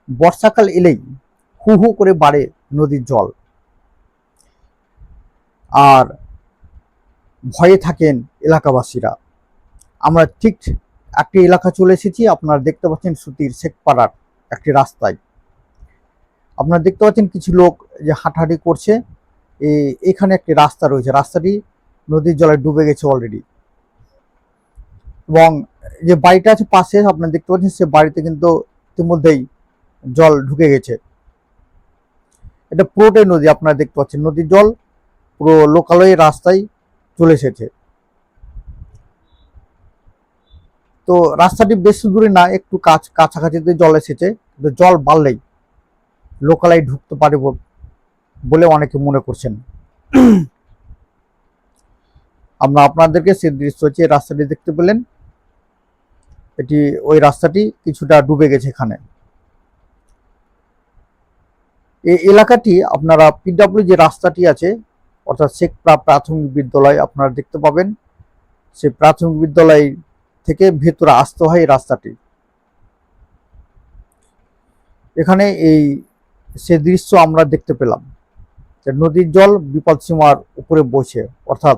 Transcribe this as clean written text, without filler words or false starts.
বর্ষাকাল এলেই হু হু করে বাড়ে নদীর জল, আর ভয়ে থাকেন এলাকাবাসীরা। আমরা ঠিক একটি এলাকা চলে এসেছি, আপনারা দেখতে পাচ্ছেন সুতির শেখপাড়ার একটি রাস্তায়। আপনারা দেখতে পাচ্ছেন কিছু লোক যে হাঁটাহাঁটি করছে। এখানে একটি রাস্তা রয়েছে, রাস্তাটি নদীর জলে ডুবে গেছে অলরেডি। এবং যে বাড়িটা আছে পাশে আপনারা দেখতে পাচ্ছেন, সে বাড়িতে কিন্তু ইতিমধ্যেই জল ঢুকে গেছে। এটা পুরোটাই নদী, আপনারা দেখতে পাচ্ছেন নদীর জল পুরো লোকালয়ের রাস্তায় চলে এসেছে। তো রাস্তাটি বেশি দূরে না, একটু কাছাকাছিতে জল এসেছে, কিন্তু জল বাড়লেই লোকালয়ে ঢুকতে পারে বলে অনেকে মনে করছেন। আমরা আপনাদেরকে সেই দৃশ্য হচ্ছে রাস্তাটি দেখতে পেলেন, এটি ওই রাস্তাটি কিছুটা ডুবে গেছে এখানে। এই এলাকাটি আপনারা পিডব্লিউ যে রাস্তাটি আছে অর্থাৎ শেখপাড়া প্রাথমিক বিদ্যালয় আপনারা দেখতে পাবেন, সেই প্রাথমিক বিদ্যালয় থেকে ভেতরে আসতে হয় এই রাস্তাটি। এখানে এই সে দৃশ্য আমরা দেখতে পেলাম, নদীর জল বিপদসীমার উপরে বসে, অর্থাৎ